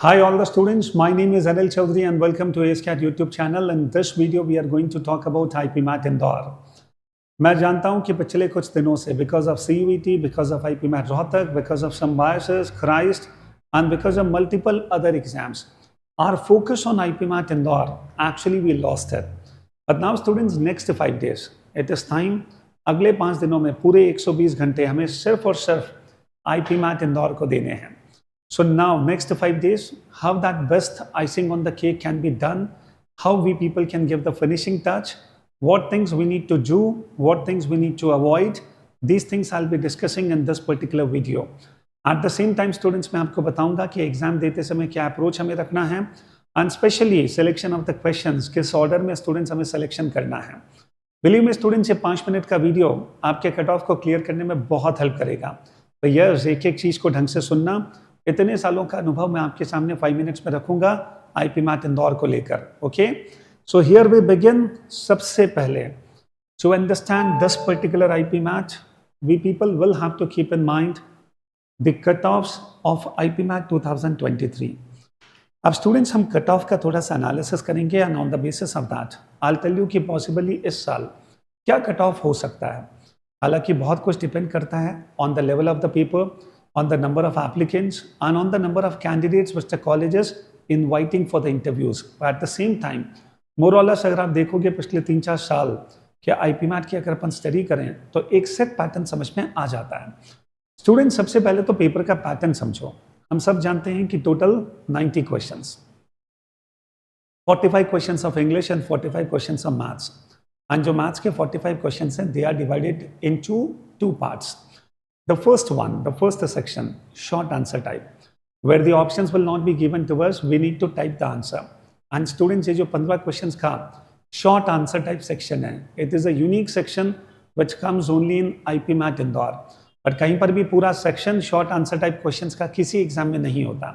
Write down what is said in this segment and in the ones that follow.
Hi all the students, my name is Anil Chaudhary and welcome to ASCAT YouTube channel. In this video we are going to talk about IPMAT Indore. मैं जानता हूं कि पिछले कुछ दिनों से because of CUET, because of IPMAT Rohtak, because of some biases, Christ and because of multiple other exams, our focus on IPMAT Indore, actually we lost it. But now students, next 5 days, it is time, अगले 5 दिनों में पूरे 120 घंटे हमें सिर्फ और सिर्फ IPMAT Indore को देने हैं. So now next 5 days, how that best icing on the cake can be done, how we people can give the finishing touch, what things we need to do, what things we need to avoid, these things I'll be discussing in this particular video. At the same time students, मैं आपको बताऊंगा कि exam देते समय क्या approach हमें रखना है and specially selection of the questions, किस ऑर्डर में स्टूडेंट्स हमें सिलेक्शन करना है. बिलीव मी स्टूडेंट्स, ये 5 मिनट का वीडियो आपके कट ऑफ को क्लियर करने में बहुत हेल्प करेगा. तो यस, एक एक चीज़ को ढंग से सुनना. इतने सालों का अनुभव मैं आपके सामने 5 मिनट्स में रखूंगा IPMAT इंदौर को लेकर. Okay, so here we begin. सबसे पहले to understand this particular IPMAT, we people will have to keep in mind the cut offs of IPMAT 2023. अब स्टूडेंट्स, हम कट ऑफ का थोड़ा सा एनालिसिस करेंगे and on the basis of that I will tell you कि possibly इस साल क्या कट ऑफ हो सकता है. हालांकि बहुत कुछ डिपेंड करता है on the level of the paper, on the number of applicants and on the number of candidates which the college is inviting for the interviews. But at the same time, more or less अगर आप देखोगे पिछले 3-4 साल के IPMAT की अगर अपन study करें तो एक सेट पैटर्न समझ में आ जाता है. स्टूडेंट, सबसे पहले तो पेपर का पैटर्न समझो. हम सब जानते हैं कि total 90 questions, 45 questions of English and 45 questions of maths. And जो मैथ्स के 45 क्वेश्चंस हैं, they are divided into 2 parts. The first one, the first section, short answer type, where the options will not be given to us, we need to type the answer. And students, ये जो 15 questions का short answer type section है, it is a unique section which comes only in IPMAT Indore. But कहीं पर भी पूरा section short answer type questions का किसी एग्जाम में नहीं होता.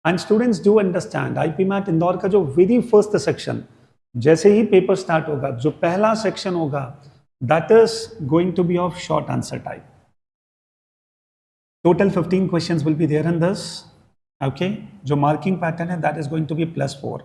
And students do understand, IPMAT Indore का जो very first section, जैसे ही पेपर स्टार्ट होगा, जो पहला सेक्शन होगा, that is going to be of short answer type. Total 15 questions will be there in this. Okay, जो marking pattern है, that is going to be +4.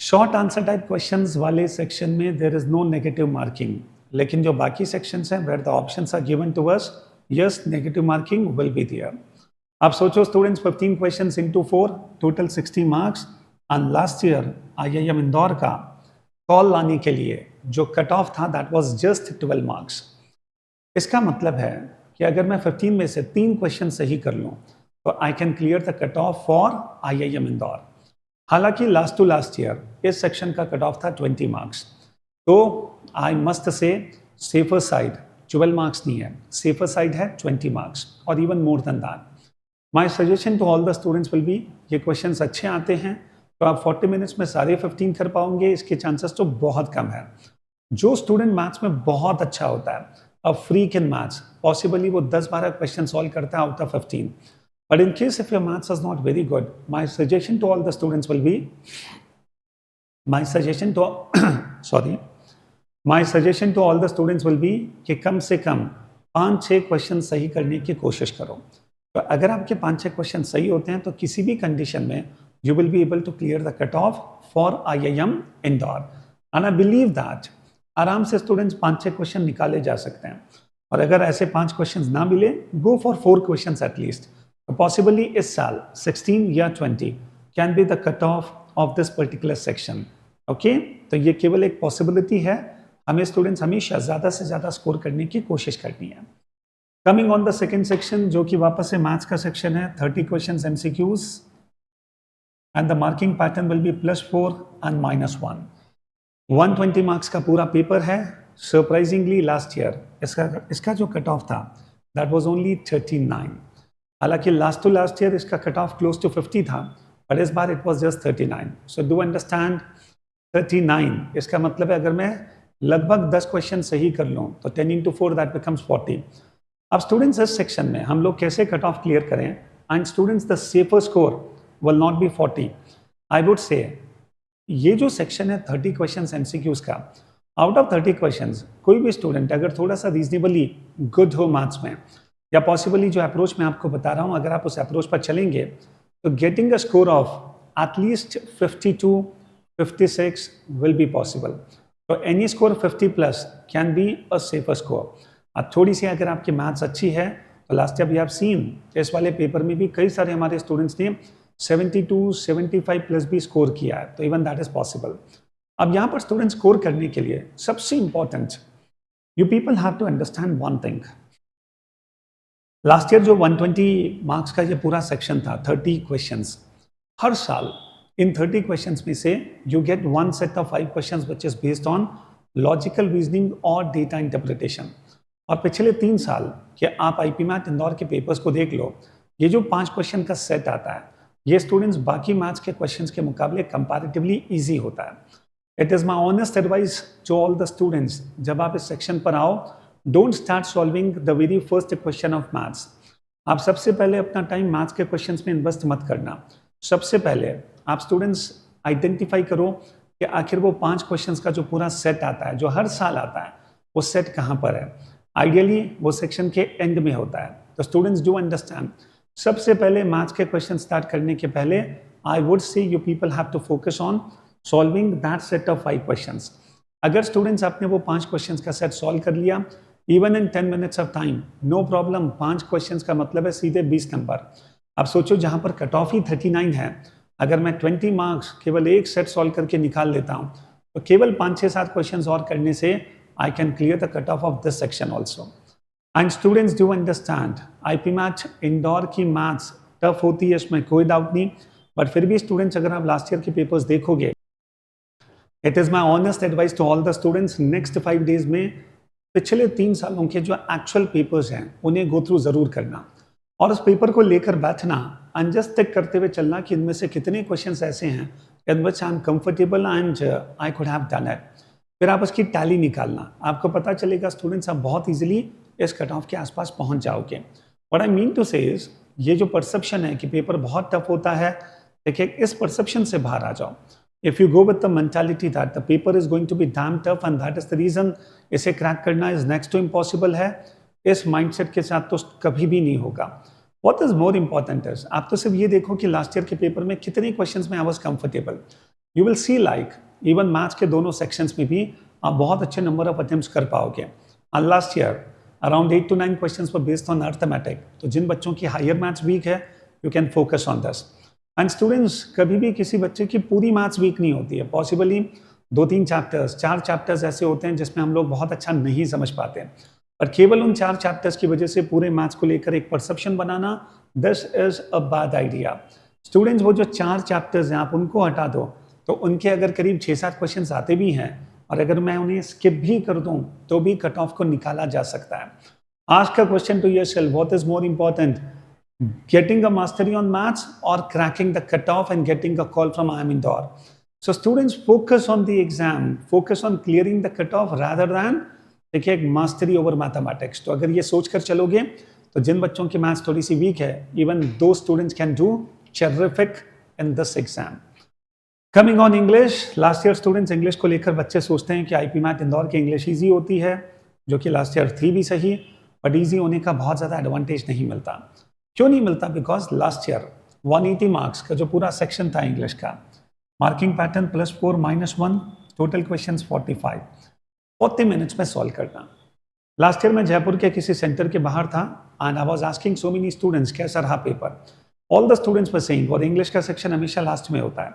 Short answer type questions वाले section में there is no negative marking. लेकिन जो बाकी sections हैं where the options are given to us, yes, negative marking will be there. आप सोचो students, 15 questions into 4, total 60 marks. And last year IIM Indore का call लाने के लिए जो कट ऑफ था, that was just 12 marks. इसका मतलब है कि अगर मैं 15 में से 3 क्वेश्चन सही कर लूं तो I can clear the cut off for IIM Indore. हालांकि लास्ट टू लास्ट ईयर इस सेक्शन का कट ऑफ था 20 मार्क्स. तो I must say safer side 12 marks नहीं है, सेफर साइड है 20 मार्क्स और even more than that. My suggestion to all the students will be, ये क्वेश्चंस अच्छे आते हैं तो आप 40 मिनट्स में सारे 15 कर पाओगे, इसके चांसेस तो बहुत कम है. जो स्टूडेंट मैथ्स में बहुत अच्छा होता है, a freak in maths, possibly वो 10-12 क्वेश्चन सॉल्व करता है out of 15. But in case if your maths is not very good, my suggestion to all the students will be, my suggestion to all the students will be कि कम से कम 5-6 question सही करने की कोशिश करो. तो अगर आपके 5-6 क्वेश्चन सही होते हैं तो किसी भी कंडीशन में you will be able to clear the cutoff for IIM Indore. And I believe that आराम से स्टूडेंट्स 5-6 क्वेश्चन निकाले जा सकते हैं. और अगर ऐसे 5 क्वेश्चंस ना मिले, go for 4 questions at least. Possibly इस साल 16 या 20 can be the cut of this particular section. Okay, तो ये केवल एक पॉसिबिलिटी है. हमें स्टूडेंट्स हमेशा ज़्यादा से ज़्यादा स्कोर करने की कोशिश करनी है. Coming on the second section, जो कि वापस से मैथ्स का सेक्शन है, 30 question MCQs and the marking pattern will be +4 and -1. 120 marks का पूरा पेपर है. सरप्राइजिंगली लास्ट ईयर इसका जो कट ऑफ था, दैट वाज ओनली 39. हालांकि लास्ट टू लास्ट ईयर इसका कट ऑफ क्लोज टू 50 था, पर इस बार it was just 39. So do understand, 39 इसका मतलब है अगर मैं लगभग 10 क्वेश्चन सही कर लूँ तो 10 into 4 दैट बिकम्स 40. अब स्टूडेंट्स, इस सेक्शन में हम लोग कैसे कट ऑफ क्लियर करें? And students, the safer score will not be 40. I would से ये जो सेक्शन है 30 क्वेश्चंस MCQs का, आउट ऑफ 30 क्वेश्चंस कोई भी स्टूडेंट अगर थोड़ा सा रीजनेबली गुड हो मैथ्स में, या पॉसिबली जो अप्रोच मैं आपको बता रहा हूँ, अगर आप उस अप्रोच पर चलेंगे तो getting a score of at least 52, 56 will be possible. तो any score 50 plus can be a safer score. अब थोड़ी सी अगर आपकी मैथ्स अच्छी है तो last year we have seen इस वाले पेपर में भी कई सारे हमारे स्टूडेंट्स ने 72, 75 प्लस भी स्कोर किया है, तो इवन दैट इज पॉसिबल. अब यहाँ पर स्टूडेंट स्कोर करने के लिए सबसे important, you people have to understand one thing. Last year जो 120 मार्क्स का ये पूरा सेक्शन था, 30 क्वेश्चंस, हर साल इन 30 क्वेश्चंस में से you get one set of 5 questions which is based on logical reasoning और डेटा इंटरप्रिटेशन. और पिछले 3 साल के आप आईपी मैथ इंदौर के पेपर्स को देख लो, ये जो 5 क्वेश्चन का सेट आता है, ये स्टूडेंट्स बाकी मैथ्स के क्वेश्चंस के मुकाबले कंपैरेटिवली इजी होता है. It is my honest advice to all the students, जब आप इस सेक्शन पर आओ, don't start solving the very first question of maths. आप सबसे पहले अपना टाइम मैथ्स के क्वेश्चंस में इन्वेस्ट मत करना. सबसे पहले आप स्टूडेंट्स आइडेंटिफाई करो कि आखिर वो 5 क्वेश्चंस का जो पूरा सेट आता है, जो हर साल आता है, वो सेट कहाँ पर है. आइडियली वो सेक्शन के एंड में होता है. तो स्टूडेंट्स डू अंडरस्टैंड, सबसे पहले मैथ्स के क्वेश्चन स्टार्ट करने के पहले I would say you people have to focus on solving that set of 5 questions. अगर स्टूडेंट्स आपने वो 5 क्वेश्चंस का सेट सॉल्व कर लिया even in 10 minutes of time, no problem. 5 questions का मतलब है सीधे 20 नंबर. अब सोचो जहां पर कट ऑफ ही 39 है, अगर मैं 20 मार्क्स केवल एक सेट सॉल्व करके निकाल लेता हूं, तो केवल 5, 6, 7 क्वेश्चंस और करने से I can clear the cutoff of this section also. And students do understand, IP math Indore की मैथ्स टफ होती है, इसमें कोई डाउट नहीं. बट फिर भी स्टूडेंट्स, अगर आप लास्ट ईयर के पेपर्स देखोगे, it is my honest advice to all the students, next 5 days में पिछले 3 सालों के जो एक्चुअल पेपर्स हैं उन्हें गो थ्रू ज़रूर करना, और उस पेपर को लेकर बैठना, अनजस्ट तक करते हुए चलना कि इनमें से कितने क्वेश्चंस ऐसे हैं in which I am comfortable and I could have done it. फिर आप उसकी टैली निकालना, आपको पता चलेगा स्टूडेंट्स आप बहुत इजीली इस कट ऑफ के आसपास पहुंच जाओगे. व्हाट आई मीन टू से इज, ये जो परसेप्शन है कि पेपर बहुत टफ होता है, देखिए इस परसेप्शन से बाहर आ जाओ. If you go with the mentality that the paper is going to be damn tough and that is the reason इसे क्रैक करना इज नेक्स्ट टू इम्पॉसिबल है, इस माइंडसेट के साथ तो कभी भी नहीं होगा. What is more important is, आप तो सिर्फ ये देखो कि लास्ट ईयर के पेपर में कितने क्वेश्चंस में I was comfortable. You will see like even maths के दोनों सेक्शंस में भी आप बहुत अच्छे नंबर ऑफ अटेम्प्ट्स कर पाओगे. And last year around 8 to 9 questions पर बेस्ड ऑन अर्थमेटिक. तो जिन बच्चों की हायर मैथ्स वीक है, you can focus on this. And students, कभी भी किसी बच्चे की पूरी मैथ्स वीक नहीं होती है. पॉसिबली 2-3 चैप्टर्स, 4 चैप्टर्स ऐसे होते हैं जिसमें हम लोग बहुत अच्छा नहीं समझ पाते हैं, पर केवल उन 4 चैप्टर्स की वजह से पूरे मैथ्स को लेकर एक perception banana, this is a bad idea. Students, वो जो 4 चैप्टर्स हैं आप उनको हटा दो, तो उनके अगर करीब 6-7 क्वेश्चंस आते भी हैं, और अगर मैं उन्हें स्किप भी कर दूं तो भी कट ऑफ को निकाला जा सकता है. Ask a question to yourself, what is more important, getting a mastery on maths or cracking the cutoff and getting a call from IIM Indore? So students, focus on the exam, focus on clearing the cutoff rather than देखिए एक mastery over mathematics. तो अगर ये सोच कर चलोगे तो जिन बच्चों की मैथ्स थोड़ी सी वीक है, even those students can do terrific in this exam. Coming on English, last year students English को लेकर बच्चे सोचते हैं कि IP मैथ इंदौर की इंग्लिश ईजी होती है, जो कि लास्ट ईयर थी भी सही, बट ईजी होने का बहुत ज़्यादा एडवांटेज नहीं मिलता. क्यों नहीं मिलता? बिकॉज लास्ट ईयर 180 मार्क्स का जो पूरा सेक्शन था इंग्लिश का, marking pattern +4 -1, total questions 45, 40 minutes में सॉल्व करना. लास्ट ईयर मैं जयपुर के किसी सेंटर के बाहर था and I was asking so many students कैसा रहा paper. All the students were saying, और इंग्लिश का सेक्शन हमेशा लास्ट में होता है,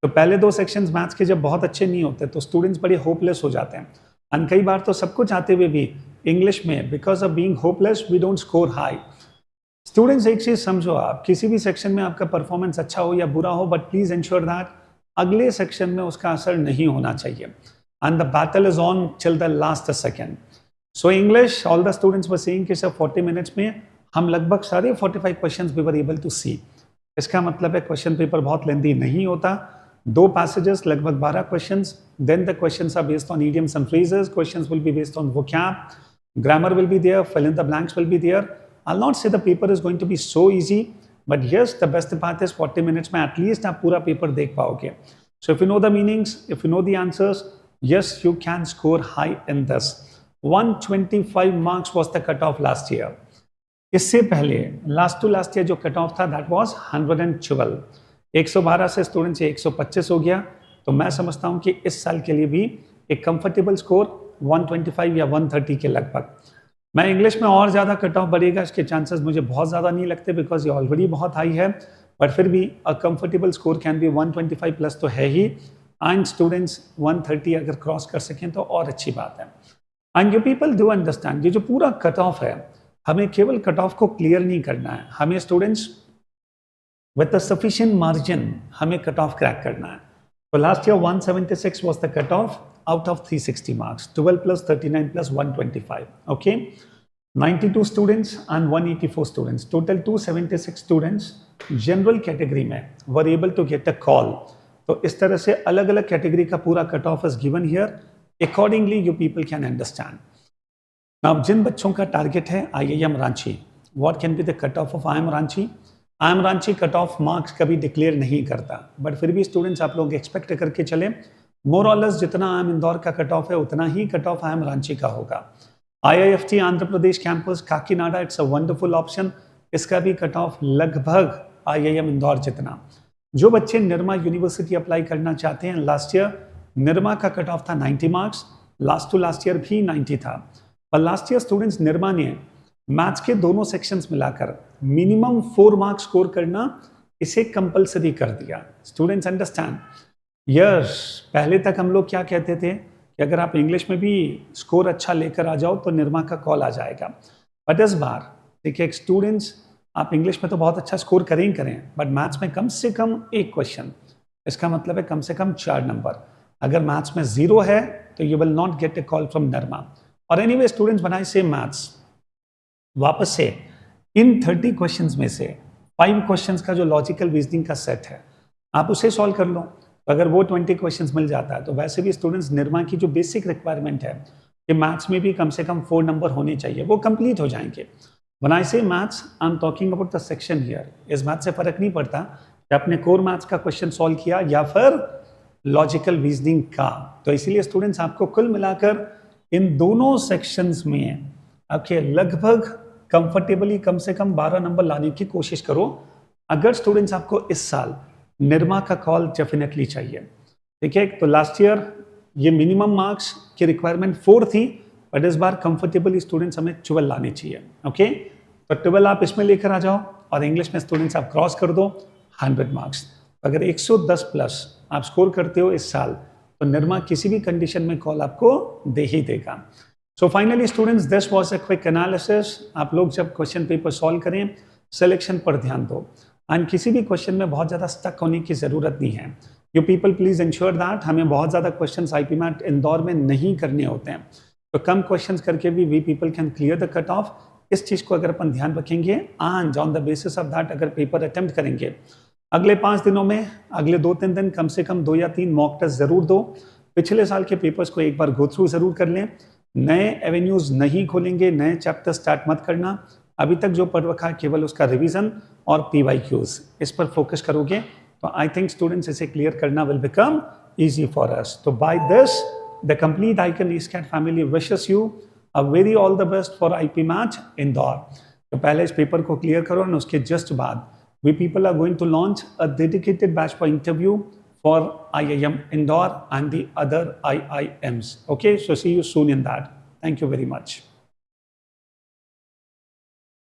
तो पहले 2 सेक्शंस मैथ्स के जब बहुत अच्छे नहीं होते तो स्टूडेंट्स बड़े होपलेस हो जाते हैं. एंड कई बार तो सब कुछ आते हुए भी इंग्लिश में because of being hopeless we don't score high. Students, एक चीज समझो, आप किसी भी सेक्शन में आपका परफॉर्मेंस अच्छा हो या बुरा हो, बट प्लीज इंश्योर दैट अगले सेक्शन में उसका असर नहीं होना चाहिए. And the battle is on till the last second. So English, all the students were saying कि सर 40 मिनट्स में हम लगभग सारे 45 questions we were able to see. इसका मतलब है क्वेश्चन पेपर बहुत लेंथी नहीं होता. 2 पैसेजेस, लगभग 12 questions. Then the questions are based on idioms and phrases. Questions will be based on vocab. Grammar will be there. Fill in the blanks will be there. I'll not say the paper is going to be so easy, but yes, the best part is 40 minutes में at least आप पूरा paper देख पाओगे. So if you know the meanings, if you know the answers, yes, you can score high in this. 125 marks was the cutoff last year. इससे पहले last to last year जो cut off था that was 112। 112 से students 125 हो गया, तो मैं समझता हूं कि इस साल के लिए भी एक कंफर्टेबल स्कोर 125 या 130 के लगभग। मैं इंग्लिश में और ज़्यादा कट ऑफ बढ़ेगा इसके चांसेस मुझे बहुत ज़्यादा नहीं लगते, बिकॉज ये ऑलरेडी बहुत हाई है, बट फिर भी a comfortable score can be 125 plus तो है ही, एंड स्टूडेंट्स 130 अगर क्रॉस कर सकें तो और अच्छी बात है। And you people do understand, ये जो पूरा कट ऑफ है, हमें केवल कट ऑफ को क्लियर नहीं करना है, हमें students with a sufficient margin हमें कट ऑफ क्रैक करना है। तो last year 176 was the cut of out of 360 marks, 12 plus 39 plus 125, okay? 92 students and 184 students, total 276 students general category में were able to get a call. तो इस तरह से अलग अलग कैटेगरी का पूरा cut off is given here, accordingly you people can understand. Now जिन बच्चों का टारगेट है IIM Ranchi, what can be the cut off of IIM Ranchi? IIM Ranchi cut off marks कभी डिक्लेयर नहीं करता, बट फिर भी स्टूडेंट्स आप लोग एक्सपेक्ट करके चले मोर और लेस जितना IIM इंदौर का कट ऑफ है उतना ही कट ऑफ IIM रांची का होगा। IIFT Andhra Pradesh campus Kakinada, it's a wonderful option, इसका भी कट ऑफ लगभग IIM इंदौर जितना। जो बच्चे निरमा यूनिवर्सिटी अप्लाई करना चाहते हैं, लास्ट ईयर निरमा का कट ऑफ था 90 marks, last to last year भी 90 था, पर लास्ट ईयर स्टूडेंट्स निरमा ने मैथ्स के दोनों सेक्शंस मिलाकर मिनिमम 4 मार्क्स स्कोर करना इसे कंपलसरी कर दिया। स्टूडेंट्स अंडरस्टैंड, यस पहले तक हम लोग क्या कहते थे कि अगर आप इंग्लिश में भी स्कोर अच्छा लेकर आ जाओ तो निरमा का कॉल आ जाएगा, बट इस बार देखिए स्टूडेंट्स आप इंग्लिश में तो बहुत अच्छा स्कोर करें ही करें, बट मैथ्स में कम से कम एक क्वेश्चन, इसका मतलब है कम से कम 4 नंबर। अगर मैथ्स में 0 है तो you will not gate A call from Nirma. और एनीवे स्टूडेंट्स बनाए सेम मैथ्स, वापस से इन 30 क्वेश्चंस में से 5 क्वेश्चंस का जो लॉजिकल रीजनिंग का सेट है आप उसे सॉल्व कर लो, तो अगर वो 20 क्वेश्चंस मिल जाता है तो वैसे भी स्टूडेंट्स निरमा की जो बेसिक रिक्वायरमेंट है कि मैथ्स में भी कम से कम 4 नंबर होने चाहिए, वो कंप्लीट हो जाएंगे। व्हेन आई से maths I am talking about the section here. इस मैथ से फर्क नहीं पड़ता कि आपने कोर मैथ्स का क्वेश्चन सॉल्व किया या फिर लॉजिकल रीजनिंग का। तो इसीलिए स्टूडेंट्स आपको कुल मिलाकर इन दोनों सेक्शंस में आपके लगभग कंफर्टेबली कम से कम 12 नंबर लाने की कोशिश करो, अगर स्टूडेंट्स आपको इस साल निरमा का कॉल डेफिनेटली चाहिए। ठीक है, तो लास्ट ईयर ये मिनिमम मार्क्स की रिक्वायरमेंट 4 थी, बट इस बार कंफर्टेबली स्टूडेंट्स हमें 12 लाने चाहिए। ओके, तो 12 आप इसमें लेकर आ जाओ और इंग्लिश में स्टूडेंट्स आप क्रॉस कर दो 100 मार्क्स। अगर 110 प्लस आप स्कोर करते हो इस साल तो निरमा किसी भी कंडीशन में कॉल आपको दे ही देगा। So finally students this was a quick analysis. आप लोग जब क्वेश्चन पेपर सॉल्व करें सिलेक्शन पर ध्यान दो, एंड किसी भी क्वेश्चन में बहुत ज़्यादा स्टक होने की ज़रूरत नहीं है। You people please ensure that हमें बहुत ज़्यादा क्वेश्चंस आईपी मैट इंदौर में नहीं करने होते हैं, तो कम क्वेश्चंस करके भी we people can clear the cut off. इस चीज़ को अगर अपन ध्यान रखेंगे and on the basis of that अगर पेपर अटेम्प्ट करेंगे, अगले 5 दिनों में अगले 2-3 दिन कम से कम 2 या 3 मॉक टेस्ट ज़रूर दो। पिछले साल के पेपर्स को एक बार गो थ्रू ज़रूर कर लें। नए एवेन्यूज़ नहीं खोलेंगे, नए चैप्टर स्टार्ट मत करना। अभी तक जो पढ़ रखा है केवल उसका रिवीजन और PYQs, इस पर फोकस करोगे तो आई थिंक स्टूडेंट्स इसे क्लियर करना will become easy for us. तो by this the complete icon Escat family wishes you a very all the best for IP MAT Indore. तो पहले इस पेपर को क्लियर करो और उसके जस्ट बाद we people are going to launch a dedicated batch for interview for IIM Indore and the other IIMs. Okay, so see you soon in that. Thank you very much.